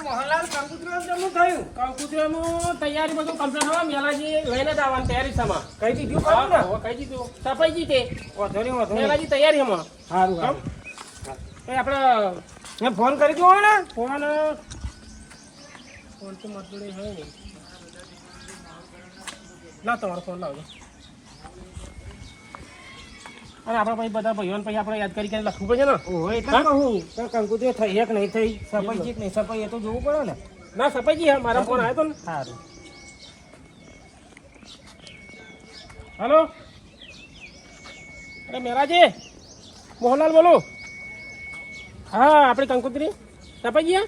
મોહનલાલ કંકુતરાનું જમવું થયું. કંકુતરાનું તૈયારી બધું કમ્પ્લીટ હોય. મેલાજી લઈને જ આવવાની તૈયારી છે આમાં. કહી દીધું ખરું ને? કહી દીધું. સફાઈજી તે વાંધો નહીં. મેલાજી તૈયારી હમણાં. સારું એ આપણે મેં ફોન કરી દો ને. ફોન તો મતલબ હોય નહીં. લાવ તમારો ફોન લાવજો. અને આપણા પછી બધા ભાઈઓને પછી આપણે યાદ કરીને લખવું પડે ને. ઓહો એટલે કહું તો કંકુતરી થઈ કે નહીં થઈ, સફાઈ છે કે નહીં સફાઈ, એ તો જોવું પડે ને. ના સફાઈજી હા, મારા ફોન આવ્યો તો ને. સારું. હલો, અરે મેરાજી, મોહનલાલ બોલો. હા આપણી કંકુતરી સફાઈજી હા,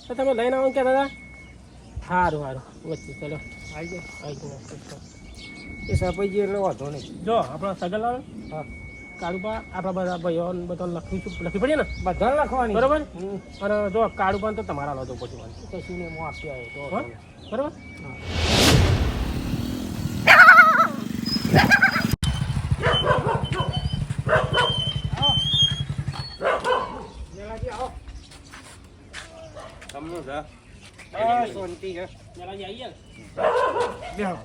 તો તમે લઈને આવો કહેતા હતા. સારું સારું વચ્ચે ચલો આવી આવી એ સફાઈ છે એટલે વાંધો નહીં. જો આપણો સગલ આવે હા કાળુપા આપણા બધા ભાઈઓ બધા લખી પડીએ ને બધા લખવાની બરોબર. અને જો કાળુપા તો તમારા લો તો પછી કશું ને હું આપી આવ્યો તો હા બરોબર. તમને છે શાંતિ છે. મેલાજી આવીએ ને. બેહો.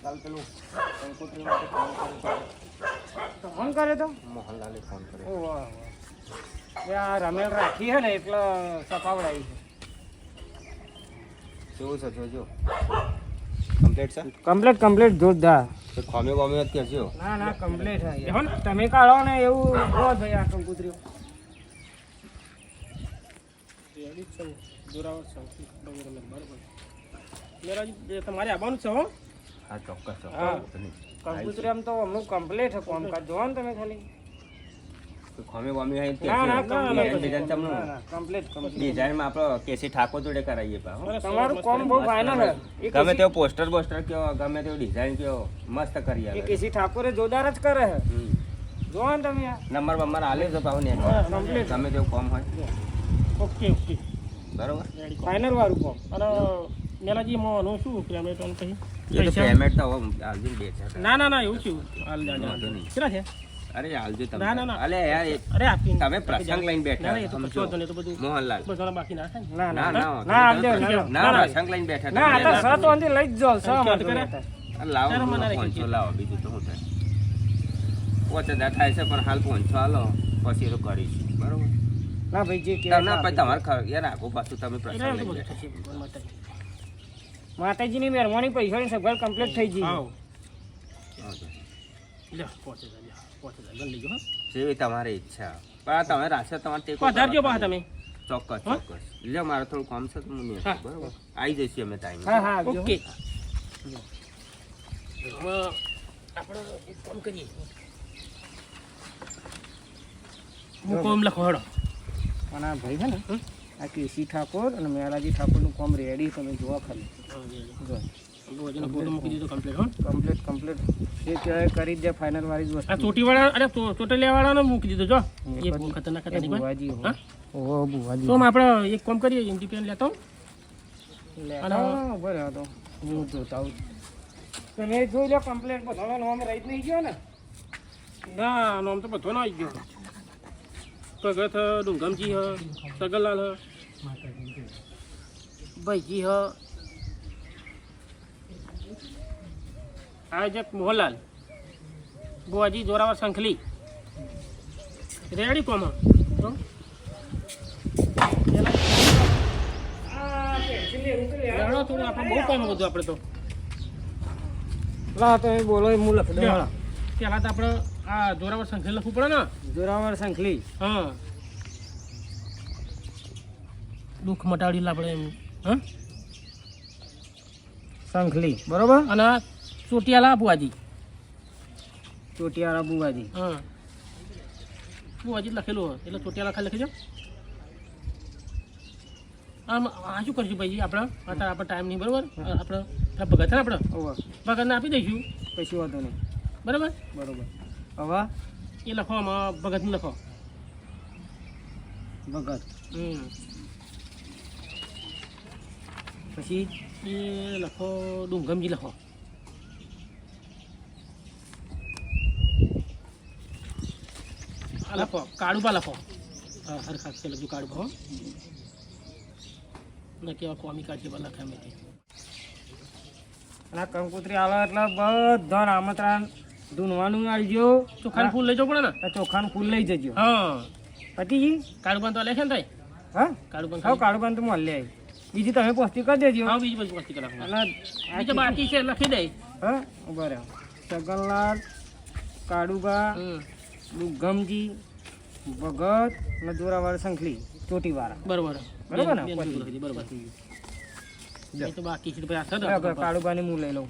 કાલ પેલું કંકોત્રી માટે ફોન કરે તો મોહનલાલે ફોન કર્યો. ઓ વાહ વાહ. આ રમેલ રાખી છે ને એટલે સફાવડાવી છે. કેવું છે જોજો. કમ્પ્લીટ છે. કમ્પ્લીટ જોરદાર. તો ખોમે બોમે જ કરજો. ના ના કમ્પ્લીટ બેહો ને. તમે કાઢો ને એવું કહો ભાઈ આ કંકુતરીઓ. રેડી છે ને, જોરાવર છે બરોબર બરોબર. મેલાજી તમારે આવવાનું છે હો. હા ચોક્કસ હા. ચોક્કસ. કંકુતરી આમ તો અમનું કમ્પ્લીટ છે કામકાજ જોવો ને તમે ખાલી. તો ખોમે બોમે અહીં ના ના ડિઝાઇન તમને કમ્પ્લીટ ડિઝાઇનમાં આપણો કેસી ઠાકોર જોડે કરાવીએ પા હો. તમારું કામ બહુ ફાઇનલ છે. ગમે તેવો પોસ્ટર બોસ્ટર કયો ગમે તેવો ડિઝાઇન કયો મસ્ત કરી એ આવે. કેસી ઠાકોરે જોરદાર જ કરે છે. હમ. જોવો ને તમે આ. નંબર બંબર આલે તો પાહુ ને કમ્પ્લીટ ગમે તેવું કામ હોય ઓકે ઓકે બરોબર. રેડી. ફાઇનલ વાળું કામ. અને મેલાજી મોનું શું પેમેન્ટ પછી એ તો પેમેન્ટ તો હવે આલજો ને 2000. ના ના ના એવું છું હાલ વાંધો નહીં. કેટલા છે? અરે આલજો તમે. ના, ના, ના. અલે યાર અરે આપી તમે પ્રસંગ લઈને બેઠા ના, ના, એ તો સમજો. કશો વાંધો નહીં, એ તો બધું મોહનલાલ બધાના બાકી ના થાય ને. ના ના ના ના ના આપજો, ના, ના પ્રસંગ લઈને બેઠા ના આ તો તમે. સત વાંધી લઈ જ જાઓ સર ચાલ, વાંધો કરે. નહીં થાય. લાવો તારે મને રાખી 500 દીધું. લાવો બીજું તો શું થાય. 5000 થાય છે પણ હાલ 500 હાલો પછી એ તો કરીશું બરોબર. ના ભાઈ જે ના કહેવાય પછી તમારે યાર આગો પાછું તમે પ્રસંગ એટલે લઈને બધું બેઠા. થશે, માતાજી. માતાજીની મહેરબાની પૈસાની સગવડ કમ્પ્લીટ થઈ ગઈ. આવો. વાંધો નહીં. લ્યો, 5000 લ્યો, 5000 ગણ લેજો, હા. જેવી તમારી ઈચ્છા પણ આ તમે રાખશો તમારે તે પધારજો બા તમે. ચોક્કસ હા? ચોક્કસ લ્યો મારે થોડું કામ છે તો હું નહીં હા. બરોબર આવી જઈશું અમે ટાઈમ. હા હા આવજો. ઓકે. હવે આપણે એક કામ કરીએ. હું કોમ લખો હેડો. પણ આ ભાઈ છે ને આ કેસી ઠાકોર અને મેલાજી ઠાકોરનું કામ રેડી તમે જોવા ખાલી જો વજન ફોટો મૂકી દીધો કમ્પ્લીટ હો. કમ્પ્લીટ જે કહેવાય કરી જ દે ફાઇનલ વાળી જ આ વસ્તુ. ચોટીવાળા અરે ચોટલિયા વાળાનો મૂકી દીધો જો એ બહુ ખતરનાક એ હતા નહીં બુવાજી હો. હા? ઓહો બુવાજી તો આપણે એક કામ કરીએ ઇન્ડિપેન્ડ લેતો લેતા બરાબર હતો હું જોતા આવું. તમે જોઈ લો કમ્પ્લીટ બધાનો નામ રહી જ નહીં ગયો ને. ના નામ તો બધો ના આવી ગયો ભગત ડુંગમજી હ સગનલાલ હ ભાઈજી હ આયોજક મોહનલાલ બુવાજી જોરાવર સંખલી રેડી કોમાં થોડું આપણે બહુ કામ બધું આપણે તો લા તમે બોલો એ હું લખી દઉં. પહેલાં તો આપણે આ જોરાવર સંખલી લખવું પડે ને જોરાવર સંખલી હા દુઃખ મટાડી આપણે એમ હા સંખલી બરોબર. અને ચોટિયાલા બુવાજી ચોટિયારા બુવાજી હા બુવાજી જ લખેલું હોય એટલે ચોટિયાલા ખાલી લખી દો. આમ આ શું કરીશું ભાઈ આપણે અત્યારે આપણે ટાઈમ નહીં બરાબર આપણે પેલા ભગત છે ને આપણે ઓવર ભગતને આપી દઈશું કશું વાંધો નહીં બરાબર બરોબર. હવે એ લખો આમાં ભગતને લખો ભગત હમ પછી એ લખો ડુંગમજી લખો આ લખો કાળુબા લખો. હા હરખાસ છે લખજો કાળુબા હો. ના કેવા કોમી કાઢી બા લખે મેં. અને આ કંકોત્રી આવે એટલે બધા આમંત્રણ ધૂનવાનું આવજો. ચોખાનું ફૂલ લઈ જવું પડે ને. આ ચોખાનું ફૂલ લઈ જજો. હા પતિજી કાળુબા તો લે છે ને તાઈ. હા કાળુબા ખાવ કાળુબાન તો મળી લે. બીજી તમે પોસ્તી કરી દેજો. હા બીજી બધી વસ્તી કરાવું. અને બીજું બાકી છે લખી દઈ. હા ઉભા રહો. સગનલાલ કાળુબા ગમજી ભગત અને જોરાવાળા સંખલી ચોટીવાળા. બરોબર બરોબર ને? બેન પછી. લખી દી, બરોબર એ તો બાકી છે તો પછી આ થતો. કાળુબાની હું લઈ લઉં.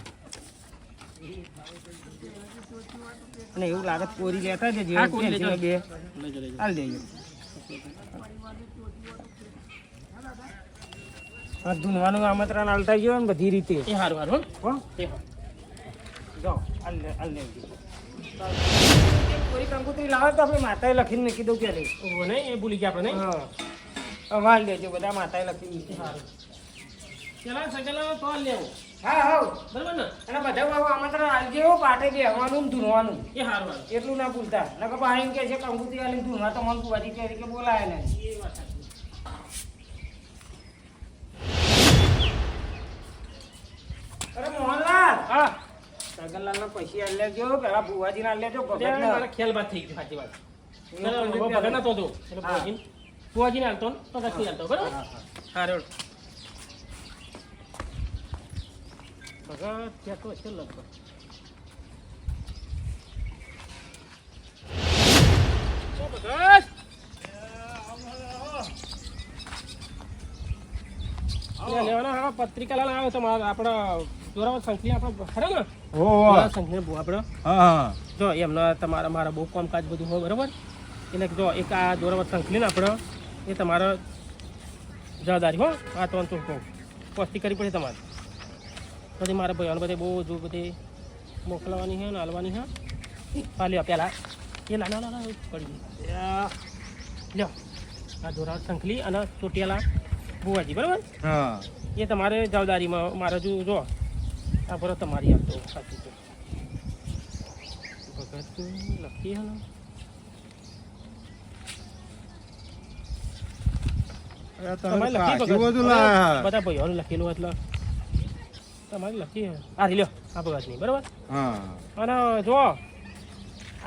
અને એવું લાગે તો કોરી લેતા જજો. હા, કોરી લેજો. બે લઈ જજો. હાલ દેજો. હા ધૂનવાનું આમંત્રણ આલતા ગયો ને બધી રીતે. એ હારું હારું હો. હો એ હારું. જાઓ હાલ લેજો. કોરી કંકોત્રી લાવે તો આપણે માતાએ લખીને મૂકી દઉં કે નહીં. ઓહો નહીં એ ભૂલી ગયા આપણે નહીં. હા વાલ દેજો બધા માતાએ લખીને મૂકી. હારું ચલા સગલા તો લેવો. હા હા બરોબર ને. અને બધા બાબુ આમંત્રણ આલજો. પાટે બેહવાનું ને ધૂનવાનું એ હારું હારું. એટલું ના ભૂલતા. નકર પાણી એમ કે છે કંકોત્રી આલીને ધૂનવા તો મને કુવાજી તરીકે બોલાય નહીં. એ વાત સાચી. અરે મોહનલાલ હા સગનલાલના પૈસા આલી લેજો. પેલા ભુવાજીને આલી લેજો. ભગતને. મારા ખ્યાલ બાદ થઈ ગઈ સાચી વાત. ભગત નતો તો એટલે બુવાજીને હાલતો ને તો નથી હાલતો બરોબર. હા રેડ ભગત ત્યાં તો છે લગભગ. ઓ ભગત લેવાના હા પત્રિકા લાલ આવે તમારા આપણા જોરાવર સંખલી આપણે ખરો ને સંખલી બહુ આપણે જો એમના તમારા મારા બહુ કામકાજ બધું હોય બરાબર. એટલે જો એક આ જોરાવર સંખલી ને આપણે એ તમારા જવાબદારી હો. આ તો કહું પોસ્તી કરવી પડે તમારે. બધી મારા ભાઈઓને બધે બહુ જો બધી મોકલવાની છે ને હાલવાની છે. હા લ્યો પહેલાં એ લાના પડી ગઈ. લ્યો આ જોરાવર સંખલી અને ચોટિયાલા બુવાજી બરાબર. એ તમારે જવાબદારીમાં મારે જો આ બરો તમારી આપતો સાચું છે. ભગત લખી હે ને તમારે લખી બધા ભાઈઓને લખેલું એટલે તમારે લખી હે. આ લ્યો આ ભગતની બરાબર. અને જો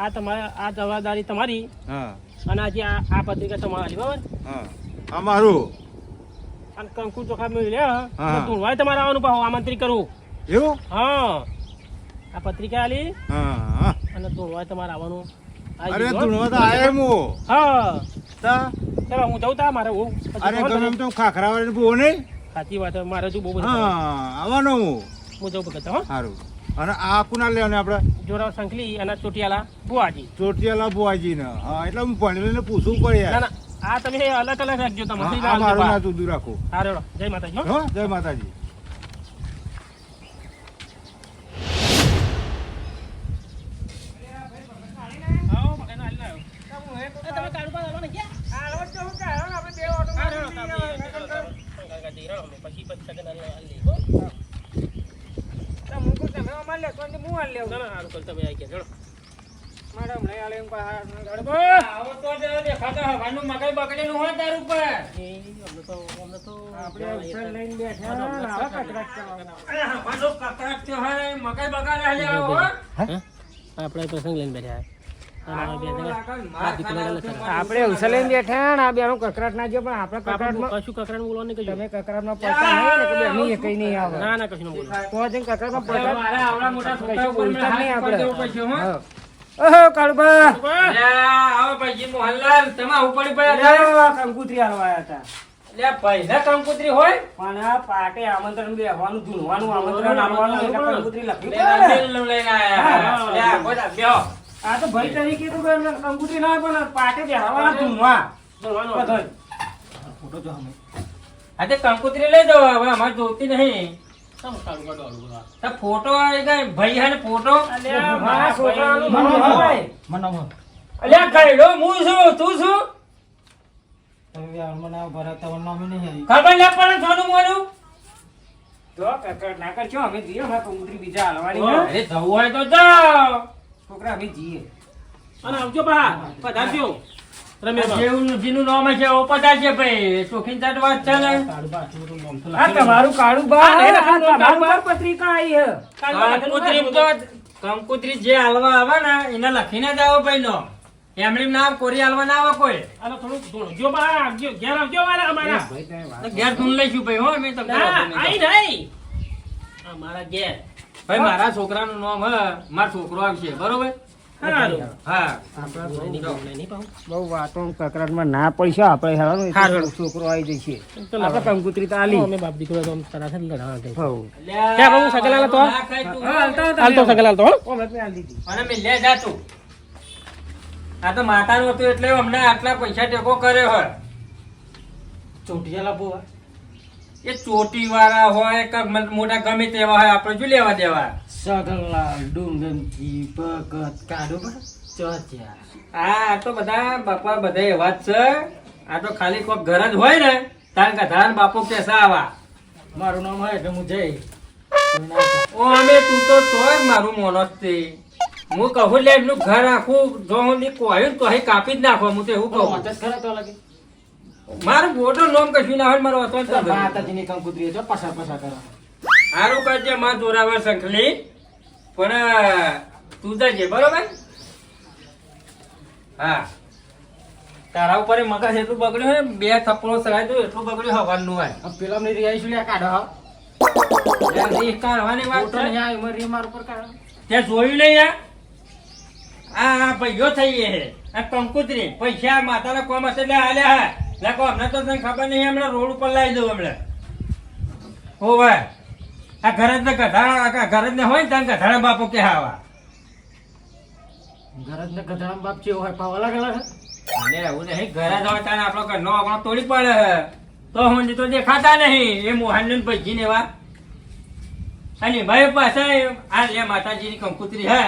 આ તમારે આ જવાબદારી તમારી અને આજે આ પત્રિકા તમારી બરાબર. અમારું અને કંકુ ચોખા મેળવ્યા ધૂણવાય તમારે આવવાનું પાછું આમંત્રિત કરવું એવું. હા આ પત્રિકા આલી હા અને ધૂણવાય તમારે આવવાનું. અરે ધૂણવા તો આયા હું. હા તા ચલો હું જઉં તા મારે બહુ અરે ગમે એમ તો ખાખરા વાળી બહુ નહીં. સાચી વાત મારે જો બહુ બધું હા આવવાનો હું જઉં ભગત હો. સારું. અને આ કુના લેવાને આપણે જોરાવ સંખલી અને ચોટિયાલા બુઆજી. ચોટિયાલા બુવાજી ને. હા એટલે હું ભણીને પૂછવું પડે ના યાર. ના આ તમે અલગ અલગ રાખજો તમે. આ મારું ના જુદું રાખો. હા રેડો જય માતાજી હો. હો જય માતાજી. આવો ભગત આલી લાવ્યો. તમે કાળુબા આવવાના ક્યાં? હા રેડો પછી સગન આલી હો. ના ના હારું કર તમે આવી ગયા રેડો. આપણે પ્રસંગ લઈને બેઠા. આપણે અવસર લઈને બેઠા ને આ બેનો કકરાટ ના જો પણ આપણે કકરાટમાં કશું કકરાટ બોલવાનું નહીં કશું. તમે કકરાટમાં પડતા નહીં ને કે બેની એ કઈ નહીં આવે. ના ના કશું ન બોલો. તો જઈને કકરાટમાં પડતા કશું બોલતા જ નહીં આપણે. હા. ઓહો કાળુબા આવો ભાઈ મોહનલાલ તમે ઉપડી પડ્યા લ્યા, કંકુતરી હાલવા આયા હતા. લે પૈસા કંકુતરી હોય પણ આ પાટે આમંત્રણ બેહવાનું ધૂનવાનું આમંત્રણ આપવાનું એટલે કંકુતરી લખી લે દે ને. લઈને આયા લે બોલા બેહો આ તો ભાઈ તરીકે તો કંકુતરી ના હોય પણ પાટે બેહવાના ધૂનવા બોલવાનું બધાય. આ તે કંકુતરી લઈ જાઓ હવે અમારે જોતી નહીં સમ કાળુબા ડોલું બોલો. તો ફોટો આવી ગઈ ભાઈ હે ને ફોટો અલ્યા મારા છોકરાનું ભાઈ. નામ હોય. અલ્યા કઈડો હું છું તું છું ખબર ના પડે સોનું મોનું તો કકરાટ ના કરજો અમે જઈએ અમારે કંકુતરી બીજા હાલવાની હે. અરે જવું હોય તો જાઓ છોકરા અમે જઈએ અને આવજો બા પધારજો રમ્યા જેનું નામ છે ઓ પધારજે ભાઈ ચોખીન ચાટ વાત છે ને કાળુબા આટલું બધું નામ તો આ લખેલું. તમારું કાળું બા આ નહીં લખેલું નામ તમારું કાળુબા. પત્રિકા આવી હે કાળુબા લખેલું છે. કંકુત્રી જે હાલવા આવે ને એને લખીને જ આવો ભાઈ નો એમની નામ કોરી હાલવા ના આવે કોઈ આનો થોડુંક ધોળજો બા આવજો ઘેર આવજો મારા અમારા તો ઘેર ધૂન લઈશું ભાઈ હો અમે તમને ના વાંધો નહીં. આઈ નહીં અમારા ઘેર ભાઈ મારા છોકરાનું નામ હ મારો છોકરો આવશે બરોબર હારું હા બહુ વાતો કકરાટમાં ના પૈસા આપણે હેરાન હારું. છોકરો આવી જશે તો આપણે કંકુતરી તો આલી અમે બાપ દીકરો તો આમ તરાત જ લડાવા ગઈ. હઉ. ક્યાં બાબુ સગલાલ હતો? ના ખાય તું. હા, હાલતા હતા. હાલ તો સગલાલ તો હો? ઓમે મેં આલી દીધી. અને મેં લે જા તું આ તો માતાનું હતું એટલે અમને આટલા પૈસા ટેકો કર્યો હોય ચોટિયાલા બોવા. એ ચોટી વાળા હોય કે મોટા ગમે તેવા હોય આપણે શું લેવા દેવા સગનલાલ, ડુંગરજી, ભગત, કાળુબા, ચોટિયા. આ તો બધા બાપા બધા એવા જ છે આ તો ખાલી કોઈક ઘર જ હોય ને તાર કધાર બાપો કેસા આવા મારું નામ હોય એટલે હું જઈ ઓ અમે તું તો તોય મારું મોનો જ તે હું કહું લે એમનું ઘર આખું જો હું કહ્યું તો અહીં કાપી જ નાખો હું તો એવું કહું ખરા તો લાગે મારું મોટું નામ કશું ના હોય મારો હતો જ નથી. માતાજીની કંકુતરી તો પસાર પસાર કરો. સારું કરજે માં જોરાવર સંખલી પણ તું જજે બરોબર હા તારા ઉપર એ મગજ એટલું બગડ્યું હોય ને, બે થપ્પડો સગાઈ દઉં એટલું બગડ્યું હવાનું હોય આ પેલા ની રિયાઈ શું લ્યા કાઢો હા? એટલે એ કાઢવાની વાત ફોટો છે. નહીં આ ઉંમર રી માર ઉપર કાઢો. ત્યાં જોયું નહીં આ ભાઈઓ થઈ હે આ કંકુતરી પૈસા માતાના કોમ હશે એટલે આલ્યા હે લાગો અમને તો તને ખબર નહીં હમણાં રોડ ઉપર લાવી દઉં હમણાં હોવે આ ઘર જ ને ગધા ઘર જ ને હોય ને ત્યાં ગધાડા બાપો કે આવા ઘરજ ને ગધાડા બાપ ચેવો હોય પાવ અલગ અલગ હે? અને એવું નહીં ઘર જ હોય ત્યાં આપણો ઘરનો આપણો તોડી પડે હે તો હું તો દેખાતા નહીં એ મોહન ને ભાઈ ને એવા અને ભાઈ પાછા આ લે માતાજીની કંકુતરી હે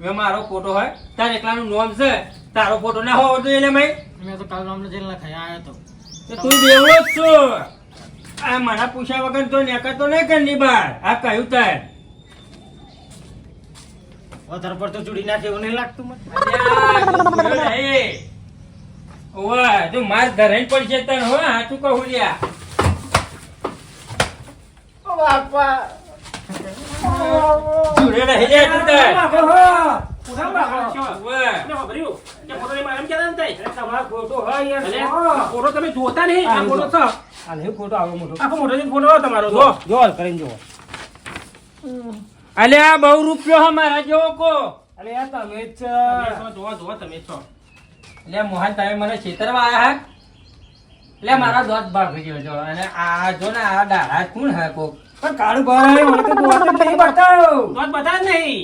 એ મારો ફોટો હોય તાર એકલાનું નામ છે તારો ફોટો ના હોવો જોઈએ એટલે ભાઈ મેં તો કાલ નામ જેલ લખાઈ આયો તો તો તું દેવો જ છું આ મને પૂછ્યા વગર તો નેકળતો નહીં ઘરની બહાર આ કહ્યું તાર વધારે પર તો ચૂડી નાખે એવું નહીં લાગતું મને. અલ્યા, નહીં. ઓવે, તું માર ધરાઈ પડશે તને હો હાચું કહું લ્યા ઓ બાપા જોડે નહીં લે તું તાર. પૂરા બાપા છો. ઓવે. તમે ખબર્યું? કે ફોટો લઈને એમ કહેતા નતા? અરે તમારો ફોટો હોય યાર. અલે, હા. ફોટો તમે જોતા નહીં આ ફોટો છે આ લે ફોટો આવો મોટો. આખો મોટો જેવો ફોટો હોય તમારો જો જો હાલ કરીને જો. અલ્યા બહુ રૂપિયો હે મારા જેવો કો અરે યાર તમે જ છો. તમે જોવા જોવા તમે છો એટલે મોહન તમે મને છેતરવા આયા હા એટલે મારા દોત ભાગી ગયો છો અને આ જો ને આ ડાળા કોણ હે કોક પણ કાળું ભાઈ મને તો દોત જ નહીં બતાવ્યો. તો જ બતા જ નહીં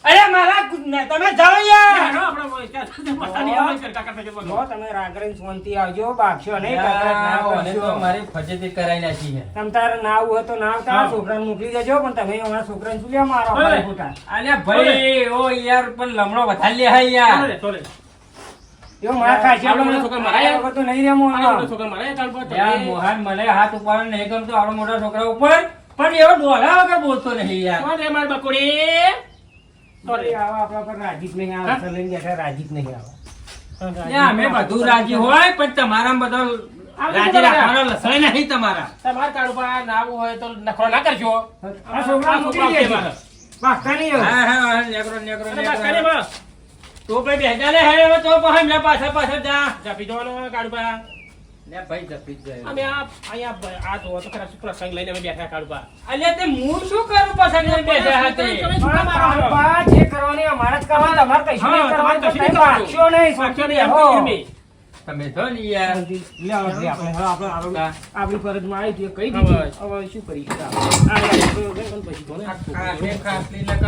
અરે મારા તમે જાઓ યાર હેડો આપણે ત્યાં બતાની એમ જ કરતા કરતા જતો જો તમે રાગરીન શાંતિ આવજો બાગશો નહીં યાર, ઓને તો કરશો. મારી ફજેતી કરાઈ નાખી છે તમ તારે ના આવું હોય તો ના આવતા હા. છોકરાને મોકલી દેજો પણ તમે અમારા છોકરાને શું લ્યા મારો ઓય. ભાઈ ખોટા. અલ્યા ભાઈ ઓ યાર પણ લમણો વધારી લે હે યાર ચોલે એવો મારા ખાશે આવડો મોટો છોકરો મારાય? વગર તો નહીં રહેમો આ છોકરા મારે કાલ પર યાર મોહન મને હાથ ઉપાડવા નહીં ગમતો આવડો મોટા છોકરા ઉપર પણ એવો ડોલા વગર બોલતો નહીં યાર કોણ રે માર બકોડી અરે આવા આપણા પર રાજી જ નહીં આવે હા? સલીમ બેઠા રાજી જ નહીં આવે યા, અમે બધું રાજી હોય પણ તમારા બધા રાજી રાખવાના લસણ નહીં તમારા તમાર કાળ ઉપર ના આવું હોય તો નખરો ના કરજો આ છોકરા મોકલી દેજો. બાકા નહીં હવે. હા હા નેકરો નેકરો અને બસ કરે નેકરો બસ તો ભાઈ બેજા લે હે હવે તો પછી મેં પાછળ પાછળ જા જાપી જવાનો કાળ ઉપર લે ભાઈ જપી જ જાય અમે આ અહીંયા આ જો તો ખરા પ્રસંગ લઈને અમે બેઠા કાળ ઉપર અલ્યા તે હું શું કરું પાછળ લઈને બેઠા હતી તમે શું કામ મારા મારો છો? બાપા જે કરવાની અમારે જ કરવાની, તમારે કશું નહીં હા, તમારે કરવાનું. કશું નહીં તમે બાગશો નહીં, વાક્યો શાંતિ નહીં, એમ રહો. કહીએ અમે. તમે જો ને યાર લે આવો, લે આપણે, હવે આપણે હા. આપણી ફરજમાં આવી હતી, કહી હવે. દીધું. હવે શું કરીએ?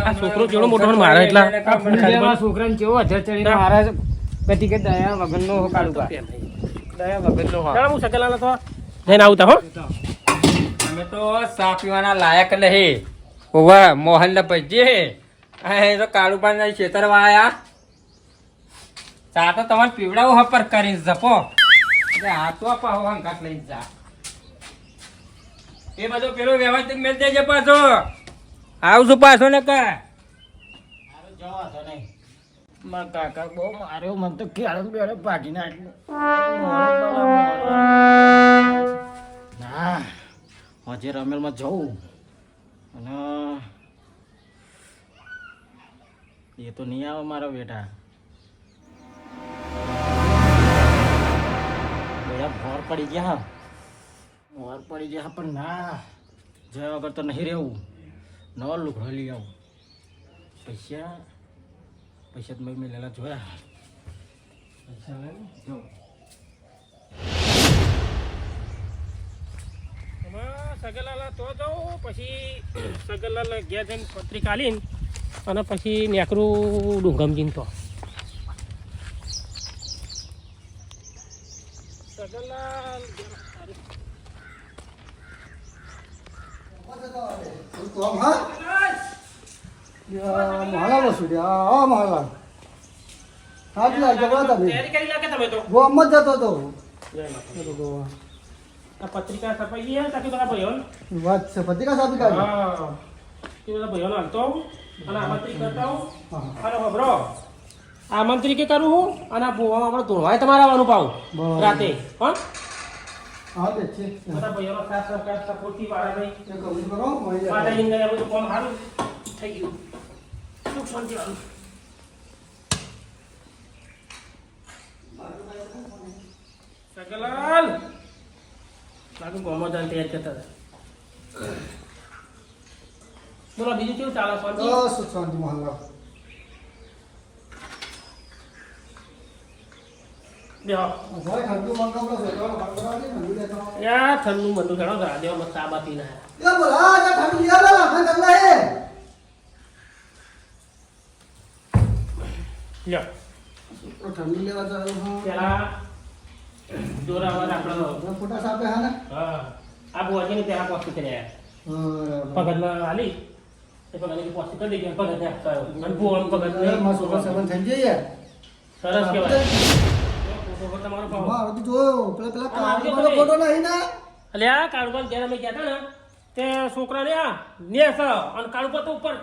આ છોકરો કેવડો મોટો હોય મારા એટલા. આ ફૂલદેવા છોકરાને કેવો અધર ચડીને મારા છે. કદી કે દયા વગરનો હો કાળુબા. દયા વગરનો હો. ચાલો હું સકેલાનો તો જઈને આવતા હો અમે તો સા પીવાના લાયક નહીં ઓવા મોહન ને પૈજે આ તો કાળુબા ના ખેતરમાં આયા ચા તો તમારે પીવડાવું હપર કરીને જપો એટલે આ તો પાહો હંકાટ લઈને જા એ બધો પેલો વ્યવસ્થિત મેળ દેજે પાછો આવશું પાછો ને કા મારા કાકા બહુ માર્યો મને તો ક્યારે બેડે ભાગી નાખ્યું ના હજે રમેલમાં જવું અને એ તો નહીં આવે મારા બેટા બધા ભોર પડી ગયા ભોર પડી ગયા પણ ના જયા વગર તો નહીં રહેવું નવા લુગડો લઈ આવું પૈસા પૈસા તો મેં લેલા જોયા પૈસા લઈને જો સગલાલા તો જાઉં પછી સગલાલા ગયા જઈને પત્રિકા આલીને અને પછી નેકરું ડુંગમજીને તો સગલાલ મહાલા વસુડ્યા મહાલા સાચી લાગે તમે તૈયારી કરી લાગે તમે તો ગોમ જ જતો હતો આ પત્રિકા છપાઈ ગઈ હે તાકી બધા ભાઈઓ વાત છે પત્રિકા સાપી કાઢી હા તે બધા ભાઈઓને હાલતો અને આમંત્રિત કરતા હું અને બરો આમંત્રિત કે કરું હું અને આ ભૂવામાં આપણે ધોવાય તમારે આવવાનું પાવું રાતે હા હા તે છે બધા ભાઈઓનો ખાસ સરકાર સપોર્ટથી વાળા નહીં એ કબૂલ કરો મળી જાય માતાજીને આ બધું કામ સારું થઈ ગયું સુખ શાંતિ વાળું સગલાલ લાગુ ગોમોદાન તૈયાર કરતા હતા બોલો બીજું કેવું ચાલે શાંતિ સુખ શાંતિ મહાલા બેહો ભાઈ ખર્ચું મંગાવલો છે તો મંગાવવા દે ને લેતો યાર ઠંડુ મંડુ ઘણો રાધેવા મત સાબા પીને એ બોલા આ ઠંડુ યાર લા ખાન કરલા હે લ્યો તો ઠંડુ લેવા જાવ હા પેલા જોરાવર આપણો ફોટા સાપે હા ને હા આ બોજીને ત્યાં પોસ્ટ કર્યા પગતમાં આલી એ પગતની પોસ્ટ કરી દીધી પગતને આપતા અને ભૂવન પગતને માં સોવા સબન થઈ જઈએ સરસ કહેવાય ફોટો તમારો પાવ મારો તો જો પેલા કાળો ફોટો નહીં ને અલ્યા કાળુબા જ્યારે અમે ગયા હતા ને તે છોકરાને આ નેસ અને કાળુબા તો ઉપર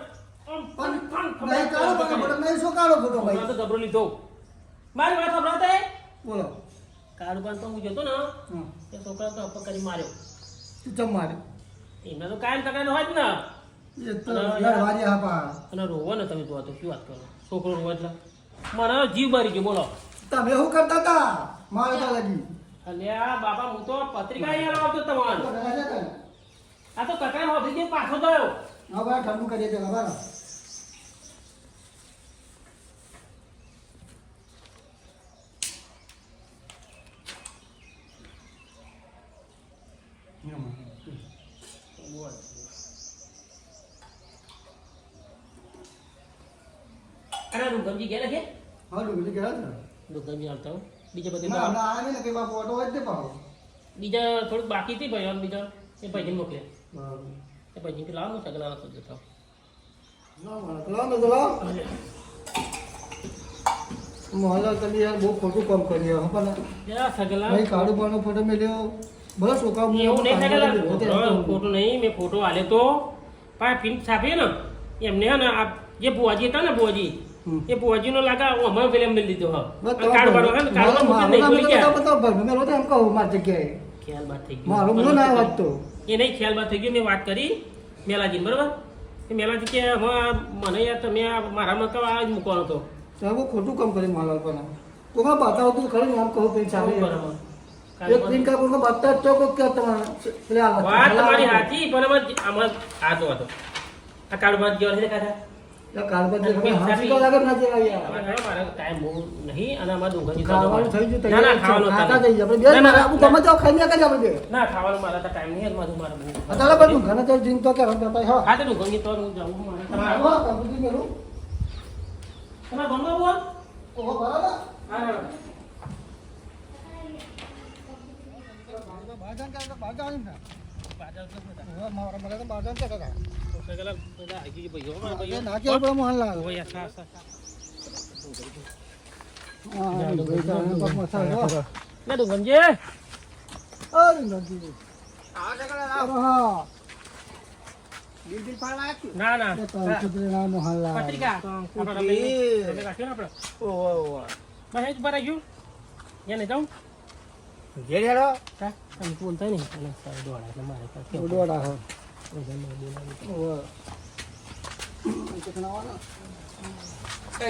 પણ નહીં કાળો ફોટો નહીં શું કાળો ફોટો ભાઈ તો જબરો લીધો મારી વાત સાંભળો તે બોલો કાળુબા તો હું જતો ને તે છોકરા તો અપક કરી માર્યો તું ચમ મારે એમને તો કાયમ તકરાર હોય જ ને એ તો યાર વારી આપા અને રોવો ને તમે જોવા તો શું વાત કરો છોકરો રોવો એટલે મારો જીવ બરી ગયો બોલો તમે શું કરતા હતા મારે તો લાગી અલ્યા બાપા હું તો પત્રિકા અહીંયા આવતો તમારો આ તો કકરા હોધી જે પાછો ગયો હવે ઠંડુ કરીએ પેલા બરાબર અરે રૂગમજી ગયા છે હા ડુંગળી ગયા છે રૂગમજી આવતા હું બીજા બધી ના ના આ ને કે બાપ ઓટો જ દે પાવ બીજા થોડુંક બાકી હતી ભાઈ અને બીજા એ ભાઈને મોકલે એ ભાઈ કે લાવો હું સગલા તો જતો મોહલ્લા તમે યાર બહુ ખોટું કામ કર્યું હા પણ યા સગલા ભાઈ કાળુ પાનો ફોટો મેલ્યો ભલે છોકરા એવું નહીં સગલા ફોટો નહીં મેં ફોટો આલે તો પા પિંક છાપીએ ને એમને હે ને આ જે બુવાજી હતા ને બુવાજી એ બુવાજીનો લાગા હું અમારે પેલા મેળ લીધો હા કાળવાનો હે ને કાળવાનો મૂકી નહીં ભૂલી ગયા એમ કહું મારી જગ્યાએ ખ્યાલ બાત થઈ ગયો મારો બધો ના વાત તો એ નહીં ખ્યાલ બાત થઈ ગયો મેં વાત કરી મેલાજી બરાબર એ મેલાજી કે હવે મને યાર તમે મારામાં તો આ જ મૂકવાનો હતો બહુ ખોટું કામ કર્યું માલાલ પણ કોકા બતાવો તું ખરી નામ કહું પેન સામે એક પિન કા કોકા બતા તો કો કે તમારા પેલા વાત તમારી સાચી પણ આમાં આ તો હતો આ કાળબાદ ગયો છે કાકા કાળબાદ જે હાસી તો લાગે ના જે યાર મારા ટાઈમ બહુ નહીં અને આમાં ડુંગળી ખાવાનું થઈ ગયું ના ના ખાવાનું ખાતા જઈએ આપણે બે મારા હું તમે જાઓ ખાઈ લે કરી આપણે બે ના ખાવાનું મારા તો ટાઈમ નહીં મારું મારા બહુ અત્યારે બધું ઘણા તો જીન તો કે બતાય હા હા તો ડુંગળી તો હું જાઉં મારે હા કબૂલી મેલું તમારે ગમવા બોલ ઓહો બરાબર હા બાજાન કે બાજાન ને બાજાન તો બધા મારા મને તો બાજાન કે કાકા તો સગલા બધા આવી ગઈ ભાઈઓ મારા એ ભાઈઓ ના કે આપણે મોહનલાલ ઓય સા સા હા ભાઈ તો પગ મથા હો ના ડુંગળી અરે નંદી આ જગા હા ના ના પત્રિકા આપણે રમેશ રાખ્યો ને આપણે બસ એ જ ભરાઈ ગયું એને જાઉં ઘેર હેડો હા તમે બોલતા નહીં અને સાહેબ દોડા એટલે મારે કાંઈ દોડા હો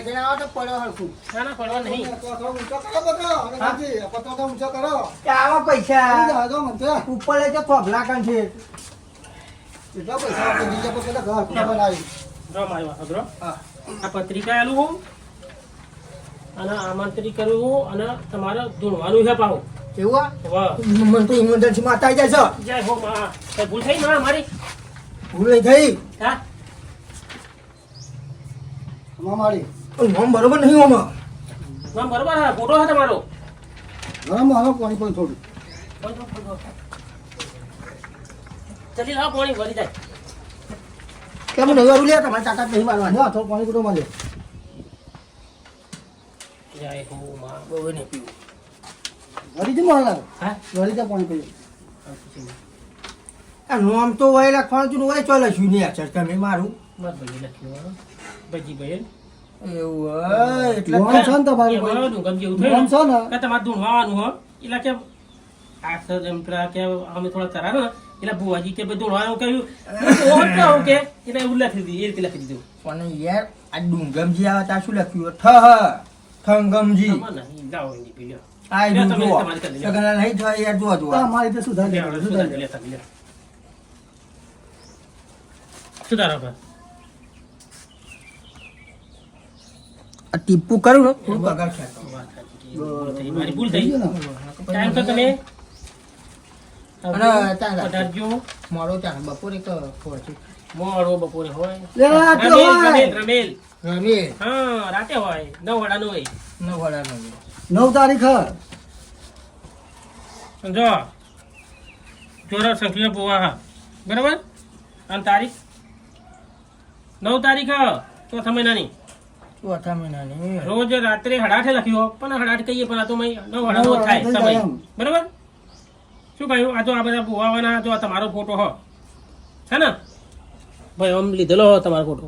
ના ના પડવા નહીં આવા પૈસા ઉપર લઈ તો થોભલા કાન છે એટલા પૈસા આપણે બીજા પર પેલા ઘર બનાવી જો મારી વાત સાંભળો. આ પત્રિકા આલું હું અને આમંત્રિત કર્યું હું અને તમારે ધૂણવાનું છે પાહું કેવું વાહ મને તો ઇમરજન્સી માં આવી જાય છે જય હો માં કઈ ભૂલ થઈ માં મારી ભૂલ નહીં થઈ હા મારી નામ બરોબર નહીં આમાં નામ બરોબર હા ફોટો છે તમારો ગરમ હાલો પાણી પણ થોડું જલ્દી લાવો પાણી ભરી જાય કેમ નહીં વારું લે તમારે તાકાત નહીં મારવાની હા થોડું પાણી કુટો મળે જય હો માં બહુ નહીં પીવું વળી જ મારલા હા વળી જ પાણી પીવું આ નામ તો વહી રાખવાનું છું વહી ચાલે છું નહીં અક્ષર તમે મારું બસ ભાઈ લખ્યું ભાઈ ભાઈ એવું એટલે એમાં ડુંગર જેવું થયું કે તમારે ધૂણવાનું હો એટલે કે આ સર એમ પેલા કે અમે થોડા ચરાનો એટલે બુવાજી કે બધું ધૂણવાનું કહ્યું કહું કે એટલે એવું લખી દીધું એ રીતે લખી દીધું પણ યાર આ ડુંગમજી આવે ત્યાં શું લખ્યું ઠ ઠંગમજી તમારે નહીં જાઓ એની પેલી આ તમે ડુંગો તમારી કરી લો. સગના નહીં થાય યાર જો જો અમારી તો સુધારો ભાઈ આ ટીપુ કરું ને થોડું પગાર છે મારી ભૂલ થઈ ટાઈમ તો તમે અને ત્યાં અઢારજો મારો ત્યાં બપોરે પહોંચી મોડો બપોરે હોય રમેલ રમેલ રમેલ હા રાતે હોય 9 વાળા નો હોય 9 વાળાનો 9 તારીખ સમજો જોરા સંખ્યા પોવા હા બરાબર અને તારીખ 9 તારીખ ચોથા મહિનાની ચોથા મહિનાની રોજ રાત્રે 8:30 લખ્યો પણ 8:30 કહીએ પણ આ તો 9:30 થાય સમય બરાબર શું કહ્યું આ તો આ બધા પોવાવાના જો આ તમારો ફોટો હો છે ને ભાઈ આમ લીધેલો હો તમારો ફોટો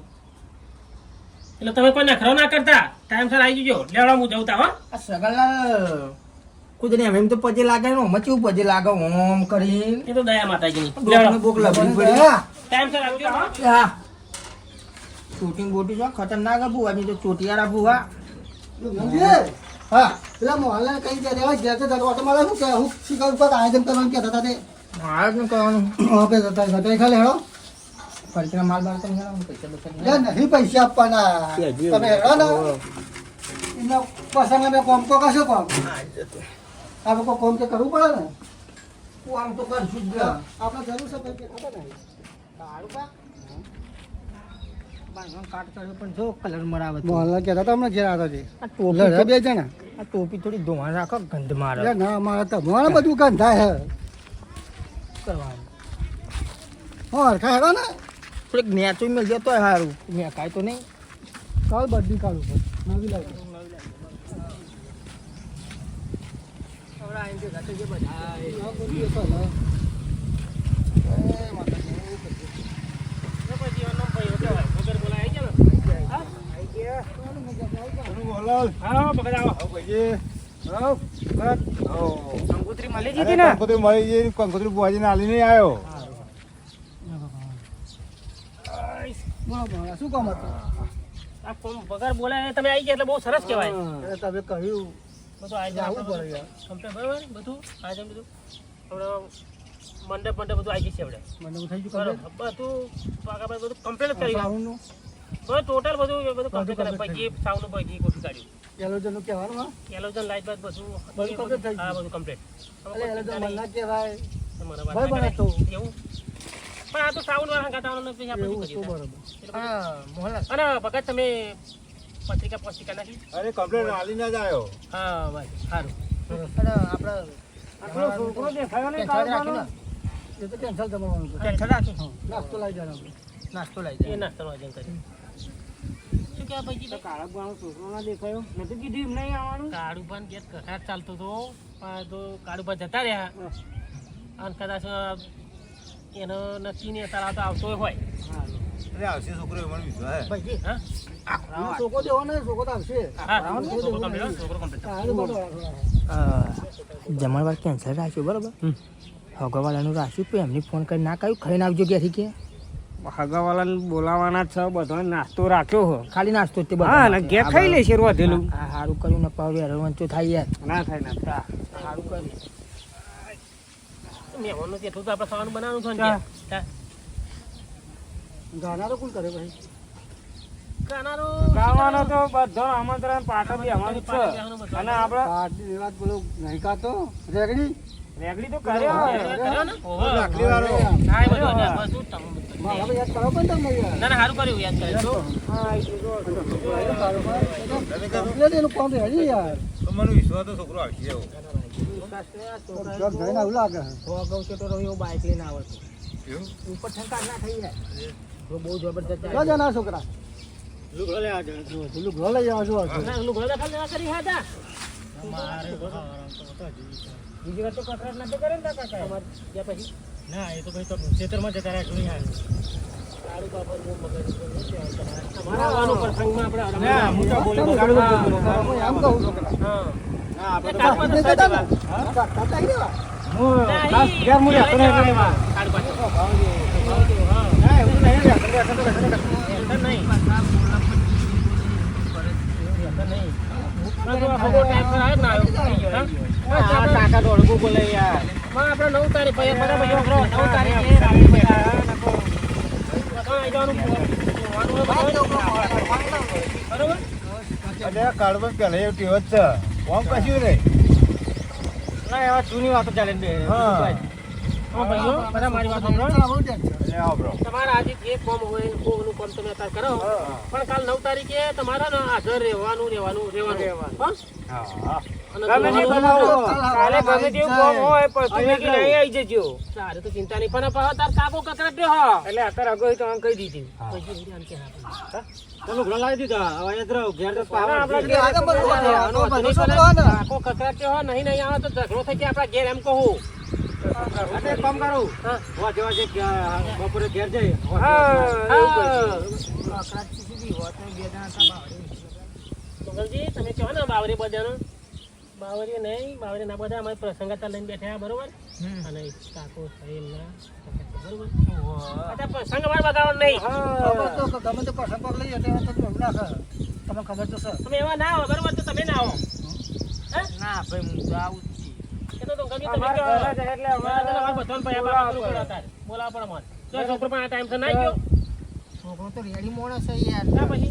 એટલે તમે કોઈ નખરો ના કરતા ટાઈમસર આવી જજો લેવડા હું જવતા હો આ સગલા કુદને એમ તો પજે લાગે ને મચું પજે લાગે ઓમ કરી એ તો દયા માતાજીની ડોકને બોક લબડી પડી ટાઈમસર આવજો હો હા શૂટિંગ બોટી જો ખતરનાક બુવાની તો ચોટિયારા બુવા હા પેલા મોહલ્લા કઈ જાય રેવા ગયા તો ઓટોમાલા શું કે હું શિકાર ઉપર આયોજન કરવાનું કહેતા હતા તે મારે શું કરવાનું ઓપે જતા જતા ખાલી હેડો ફરીથી માલ બાર તમે હેડો પૈસા બચા નહીં પૈસા આપવાના તમે હેડો ને એમના પસંદ અમે કોમ તો કશો કોમ આ લોકો કોમ તો કરવું પડે ને કોમ તો કરશું જ આપણે જરૂર છે પૈસા ખબર નહીં સારું કા મોહલ્લા કહેતા હતા હમણાં ઘેર આવતા છે બે જણા આ ટોપી થોડી ધોવા રાખો ગંધ મારે ના મારે તો મારે બધું ગંધાય હે કરવાનું હા હરખા હેડો ને થોડીક નેચું મેળ જતો હોય સારું મેં કાંઈ તો નહીં કાલ બદલી કાઢું પણ નવી લાવી હા પકડ આવો કંકોત્રી મળી ગઈ ને કંકોત્રી બુવાજીને આલી નહીં આવ્યો શું કામ હતું આ કોમ વગર બોલાય તમે આવી ગયા એટલે બહુ સરસ કહેવાય તમે કહ્યું બધું આયોજન આવું પડે યાર. કમ્પ્લીટ બરાબર બધું આયોજન બધું આપણે મંડપ બધું આવી જશે આપણે મને થઈ ગયું બરાબર બધું પાકા બધું કમ્પ્લીટ કરી સાઉન્ડનું ટોટલ બધું કમ્પ્લીટ કરે પછી સાઉન્ડ પછી ગોઠવી કાઢ્યું એલોજનનું કહેવાનું હા એલોજન લાઈટ બાદ બધું બધું complete થઈ ગયું. હા બધું કમ્પ્લીટ એટલે એલોજન મનના કહેવાય તમારા બરાબર વાત હતું. એવું પણ આ તો સાઉન્ડ વાળા ગાતાવાળા પછી આપણે એવું શું તો કરીએ? બરોબર હા મોહલ્લા અને ભગત તમે પત્રિકા નાખી અરે કમ્પ્લેટ આલીને જ આવ્યો હા ભાઈ સારું અને આપણે આપણો છોકરો દેખાયો નહીં કાઢવાનો એ તો કેન્સલ કરવાનું છે ટેન્શન રાખી નાસ્તો લઈ જવાનો નાસ્તો લઈ એ નાસ્તાનું આયોજન કર્યું શું કહેવા ભાઈજી કાળા બાનો છોકરો ના દેખાયો નથી કીધું એમ નહીં આવવાનું કાળુભાન ગેસ કસાટ ચાલતો હતો પણ તો કાળુભા જતા રહ્યા અને કદાચ એનો નક્કી નહીં અત્યારે તો આવતો હોય અરે આવશે છોકરો એમાં વિશ્વાસ હે. ભાઈ હા છોકરો દેવો ને છોકરો તો આવશે જમણવાર કેન્સલ રાખ્યું બરાબર હગવાવાળાનું રાખ્યું તો એમની ફોન કરી ના કહ્યું ખાઈને આવજો ક્યાંથી કે હગાવાલાને બોલાવાના છે બધો નાસ્તો રાખ્યો હો ખાલી નાસ્તો જ તે હા ને ઘેર ખાઈ લેશે રોધેલું હા સારું કર્યું ને પાવ વંચો થાય યાર ના થાય ના થાય સારું કર્યું મહેમાનનું જેટલું તો આપણે ખાવાનું બનાવવાનું છે ને હા. ત્યાં. ગાના તો કોણ કરે ભાઈ ખાનારો ગાવાનો તો બધો આમંત્રણ પાટો બી અમારું છે અને આપણે પાર્ટી વાત બોલો નહીં કાતો રેગડી રેગડી તો કર્યો કર્યો ને? ઓહો. લાકડી વાળો. હા, એ બધું ને, બધું તમે બધું. મારા ભાઈ યાદ કરો પણ તમને યાર ના ના સારું કર્યું યાદ કર્યું તો. કમ્પ્લેટ એનું કામ રેડી યાર તો મને વિશ્વાસ તો છોકરો આવશે એવો. જોક જઈને આવું લાગે ગૌ છે તો રહ્યો બાઇક લઈને આવે છે એવું? ઉપર ઠંકા ના થઈ જાય તો બહુ જબરદસ્ત ક્યાં જના છોકરા લુગડો લઈ આવજો ના, લુગડો તો ખાલી ના કરી હતા. બીજી વાર તો કસરત નથી કરે ને કાકા તમારે ગયા પછી ના એ તો ભાઈ તો ખેતરમાં જતા રહ્યા જોઈ આવ્યો સારું બાપા બહુ મગજ તમારા આવવાનું પ્રસંગમાં આપણે ના હું તો બોલી હા. એમ કહું છોકરા હા. હા આપણે એ કાચમાં તો સાચી વાત. કાકા ગયા ના, ખાસ ઈ- ઘેર મૂલ્ય આપણે હા, એટલે એમાં. સારું પાછું. હા. ના એવું નહીં રે ટેન્શન નહીં. ટેન્શન નહીં. હગો ટાઈમ પર આવ્યો ને આવ્યો. હા? આ કાકા તો અડગો બોલે યાર માં આપણે 9 તારીખ પછી બધા ભાઈઓ આપણો 9 તારીખે રાત્રે બેઠા હા, નકો. બધા આવી જવાનું જોવાનું હોય બધું. બરોબર? અરે આ કાર્ડમાં પહેલા એવું ટેવ જ છે. ઓમ કશું નહીં. ના એવા જૂની વાતો ચાલે ને બે હા. હા, ભાઈઓ બધા મારી વાત સાંભળો. અરે આવો બ્રો. તમારા આજે જે કોમ હોય કોમનું કોમ તમે અત્યારે કરો પણ કાલ 9 તારીખે તમારે ને હાજર રહેવાનું હો? હા. અને ગમે તે જોવાનું. કાલે ગમે તેવું કામ હોય પણ તમે કે નહીં આવી જજો સારું તો ચિંતા નહીં પણ પાછો તાર કાકો કકડાટ્યો હો. એટલે અત્યારે અગો તો આમ કહી દીધી પછી એવી આમ કે હા ભાઈ. તો લુગડો લાવી દીધા હવે યાદ રહો ઘેર તો પાવર આપણા છે. ઘેર આગળ બધું તો આનો વધુ બધો નહીં છોકરો પડે. ને. કાકો કકડાટ્યો હો નહીં આવે તો ઝઘડો થઈ જાય આપણા ઘેર એમ કહું. એટલે એક કામ કરું હા. વાજે વાજે બપોરે ઘેર જઈ હા. સોગલજી તમે કહો ને બાવરી બધાનો બાવરી નહીં બાવરી ના બધા અમારે પ્રસંગતા લઈને બેઠા બરોબર અને કાકો સાહેબ ના બરોબર અત્યારે પ્રસંગ અમારે બગાડવાનો નહીં ખબર તો ગમે તે પસંદ પગ લઈએ તો તમને ખબર તો છે તમે એવા ના આવો બરોબર તો તમે ના આવો હા? ના ભાઈ હું તો આવું જ એ તો ગમે તમે અમારે કહો. ઘરે છે એટલે અમારે અમારે બધાને પછી આપણે કરવું પડે અત્યારે. બોલાવવા પડે અમારે. જો છોકરો પણ આ ટાઈમ છે ના ગયો છોકરો તો રેડી મોણસ છે યાર ના પછી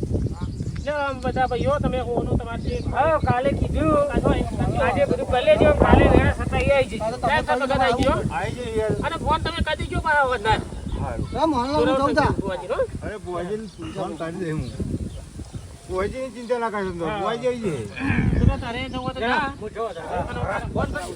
જો આમ બધા ભાઈઓ તમે હોનું તમારે જે હા કાલે કીધું કાચ હોય, આજે બધું કરી લેજો કાલે વેળા થતા આવી જજો ત્યાં તો બધા આવી ગયો. આવી જઈએ યાર. અને ફોન તમે કરી દેજો પાછા વધારે. હા મોહનલાલ હું જોરાવર સમજા સંજય બુવાજીનો. અરે બુવાજીને ફોન કરી દે હું. બુવાજીની ચિંતા ના કરશો તો. બુવાજી આવી જાય. તો તારે જવું હોય તો જા. અને ફોન કરી.